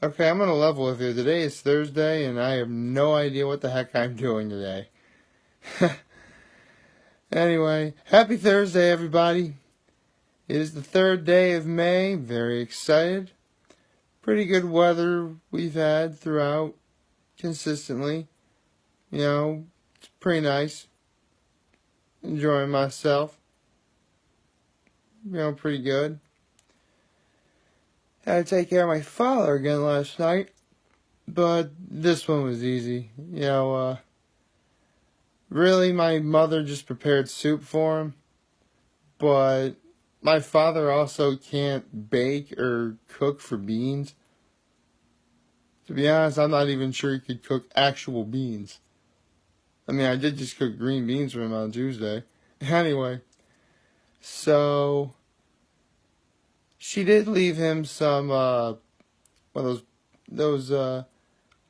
Okay, I'm gonna level with you. Today is Thursday, and I have no idea what the heck I'm doing today. Anyway, happy Thursday, everybody. It is the third day of May. Very excited. Pretty good weather we've had throughout consistently. It's pretty nice. Enjoying myself. Pretty good. Had to take care of my father again last night, but this one was easy. Really, my mother just prepared soup for him, but my father also can't bake or cook for beans. To be honest, I'm not even sure he could cook actual beans. I mean, I did just cook green beans for him on Tuesday. Anyway, so she did leave him some one of those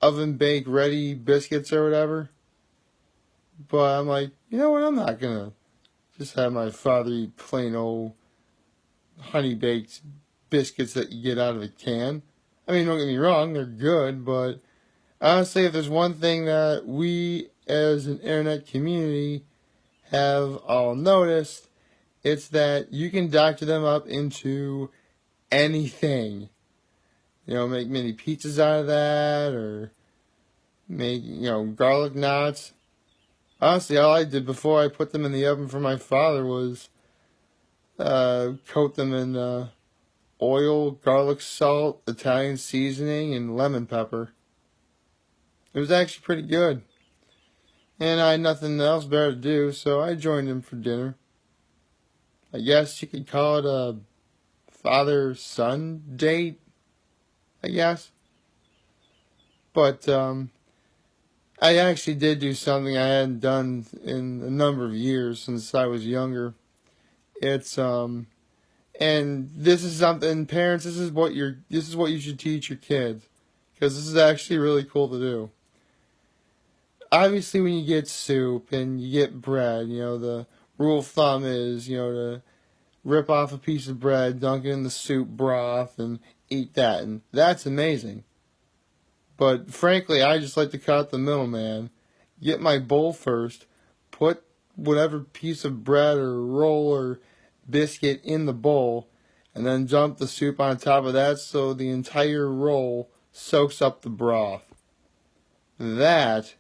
oven baked ready biscuits or whatever. But I'm like, you know what? I'm not gonna just have my father eat plain old honey baked biscuits that you get out of a can. I mean, don't get me wrong, they're good, but honestly, if there's one thing that we as an internet community have all noticed, it's that you can doctor them up into anything. Make mini pizzas out of that, or make, garlic knots. Honestly, all I did before I put them in the oven for my father was coat them in oil, garlic salt, Italian seasoning, and lemon pepper. It was actually pretty good. And I had nothing else better to do, so I joined him for dinner. I guess you could call it a father-son date, I guess. But I actually did do something I hadn't done in a number of years since I was younger. It's and this is something, parents, this is what you should teach your kids, because this is actually really cool to do. Obviously, when you get soup and you get bread, the rule of thumb is, to rip off a piece of bread, dunk it in the soup broth, and eat that. And that's amazing. But frankly, I just like to cut the middleman, get my bowl first, put whatever piece of bread or roll or biscuit in the bowl, and then dump the soup on top of that so the entire roll soaks up the broth. That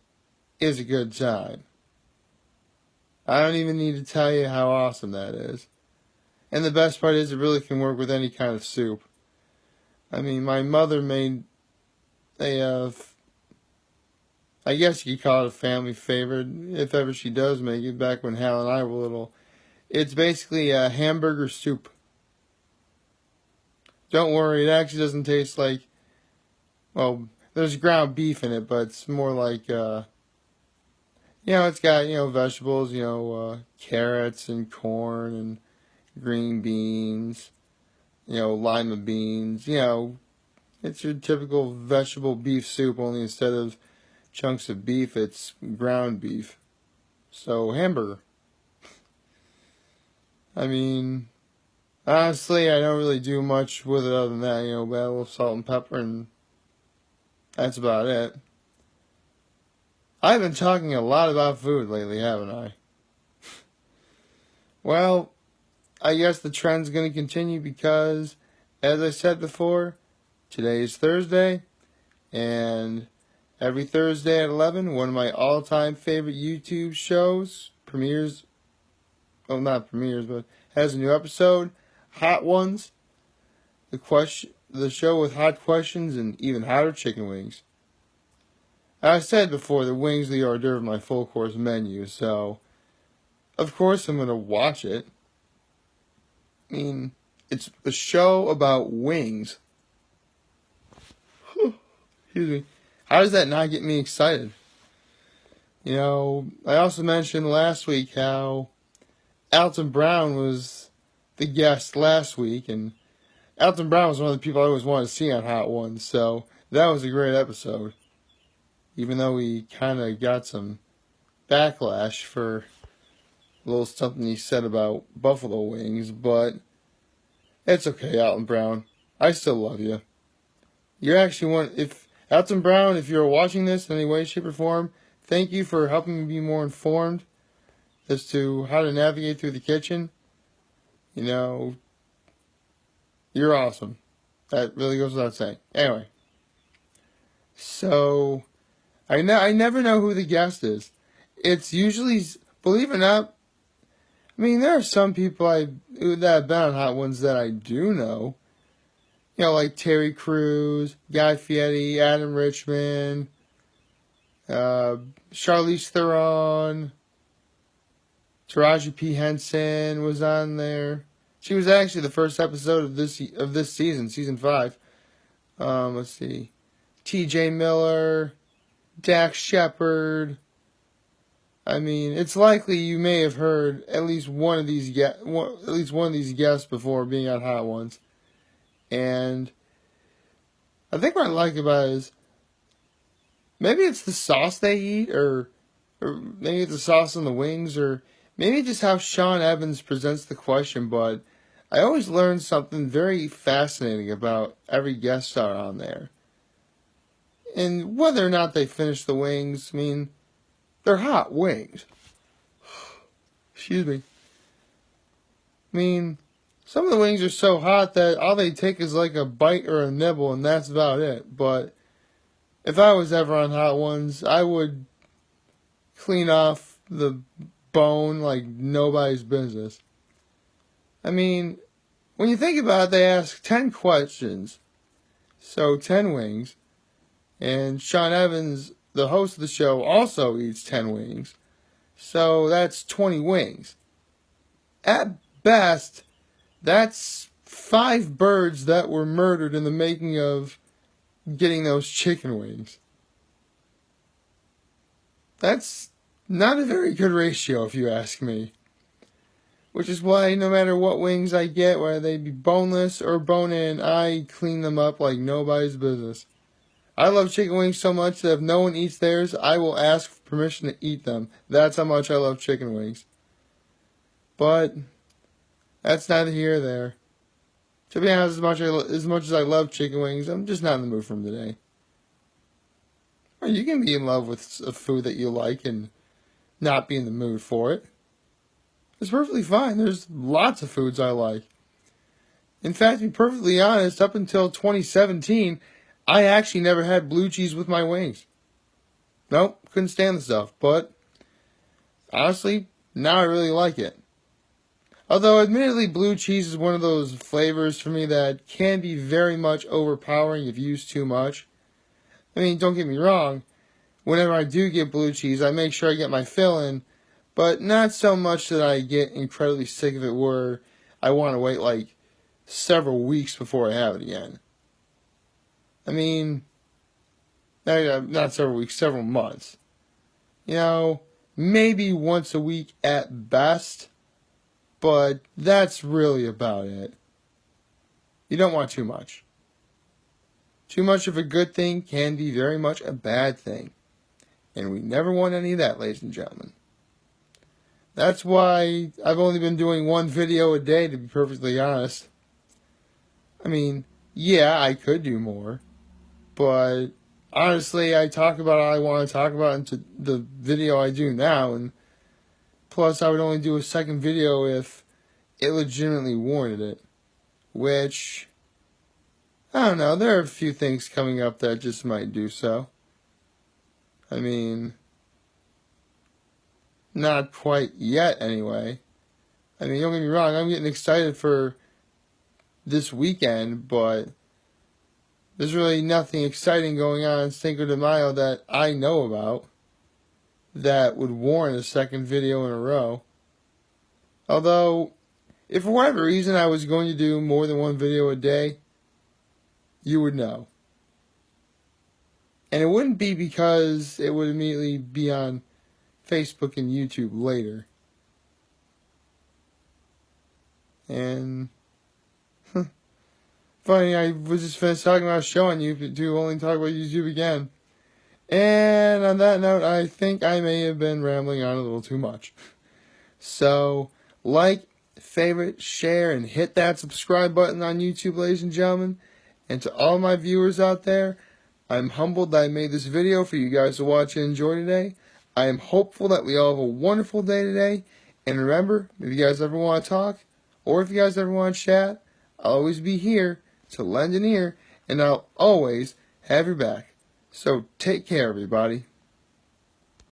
is a good time. I don't even need to tell you how awesome that is. And the best part is it really can work with any kind of soup. I mean, my mother made I guess you could call it a family favorite, if ever she does make it, back when Hal and I were little. It's basically a hamburger soup. Don't worry, it actually doesn't taste like, well, there's ground beef in it, but it's more like, it's got, vegetables, carrots and corn and green beans, lima beans, it's your typical vegetable beef soup, only instead of chunks of beef, it's ground beef. So, hamburger. I mean, honestly, I don't really do much with it other than that, add a little salt and pepper, and that's about it. I've been talking a lot about food lately, haven't I? Well, I guess the trend's going to continue because, as I said before, today is Thursday, and every Thursday at 11, one of my all-time favorite YouTube shows premieres, well, not premieres, but has a new episode, Hot Ones, the show with hot questions and even hotter chicken wings. I said before, the wings are the hors d'oeuvre of my full course menu, so of course I'm going to watch it. I mean, it's a show about wings. Excuse me. How does that not get me excited? I also mentioned last week how Alton Brown was the guest last week, and Alton Brown was one of the people I always wanted to see on Hot Ones, so that was a great episode. Even though we kind of got some backlash for a little something he said about buffalo wings, but it's okay, Alton Brown. I still love you. You're actually one. If Elton Brown, if you're watching this in any way, shape, or form, thank you for helping me be more informed as to how to navigate through the kitchen. You know, you're awesome. That really goes without saying. Anyway, so I never know who the guest is. It's usually, believe it or not, I mean, there are some people that have been on Hot Ones that I do know. You know, like Terry Crews, Guy Fieri, Adam Richmond, Charlize Theron, Taraji P. Henson was on there. She was actually the first episode of this season, season 5. Let's see, T.J. Miller, Dax Shepard. I mean, it's likely you may have heard at least one of these guests before being on Hot Ones. And I think what I like about it is maybe it's the sauce they eat, or maybe it's the sauce on the wings, or maybe just how Sean Evans presents the question. But I always learn something very fascinating about every guest star on there. And whether or not they finish the wings, I mean, they're hot wings. Excuse me. I mean, some of the wings are so hot that all they take is like a bite or a nibble, and that's about it. But if I was ever on Hot Ones, I would clean off the bone like nobody's business. I mean, when you think about it, they ask 10 questions. So 10 wings. And Sean Evans, the host of the show, also eats 10 wings. So that's 20 wings. At best, that's 5 birds that were murdered in the making of getting those chicken wings. That's not a very good ratio, if you ask me. Which is why no matter what wings I get, whether they be boneless or bone-in, I clean them up like nobody's business. I love chicken wings so much that if no one eats theirs, I will ask for permission to eat them. That's how much I love chicken wings. But that's neither here nor there. To be honest, as much as I love chicken wings, I'm just not in the mood for them today. Or you can be in love with a food that you like and not be in the mood for it. It's perfectly fine. There's lots of foods I like. In fact, to be perfectly honest, up until 2017, I actually never had blue cheese with my wings. Nope, couldn't stand the stuff. But honestly, now I really like it. Although, admittedly, blue cheese is one of those flavors for me that can be very much overpowering if used too much. I mean, don't get me wrong. Whenever I do get blue cheese, I make sure I get my fill in, but not so much that I get incredibly sick of it where I want to wait like several weeks before I have it again. I mean, not several weeks, several months. You know, maybe once a week at best. But that's really about it. You don't want too much. Too much of a good thing can be very much a bad thing. And we never want any of that, ladies and gentlemen. That's why I've only been doing one video a day, to be perfectly honest. I mean, yeah, I could do more. But honestly, I talk about all I want to talk about into the video I do now, and plus, I would only do a second video if it legitimately warranted it. Which, I don't know, there are a few things coming up that just might do so. I mean, not quite yet anyway. I mean, don't get me wrong, I'm getting excited for this weekend, but there's really nothing exciting going on in Cinco de Mayo that I know about that would warrant a second video in a row. Although, if for whatever reason I was going to do more than one video a day, you would know. And it wouldn't be because it would immediately be on Facebook and YouTube later. And funny, I was just finished talking about a show on YouTube to only talk about YouTube again. And on that note, I think I may have been rambling on a little too much. So, like, favorite, share, and hit that subscribe button on YouTube, ladies and gentlemen. And to all my viewers out there, I'm humbled that I made this video for you guys to watch and enjoy today. I am hopeful that we all have a wonderful day today. And remember, if you guys ever want to talk, or if you guys ever want to chat, I'll always be here to lend an ear, and I'll always have your back. So take care, everybody.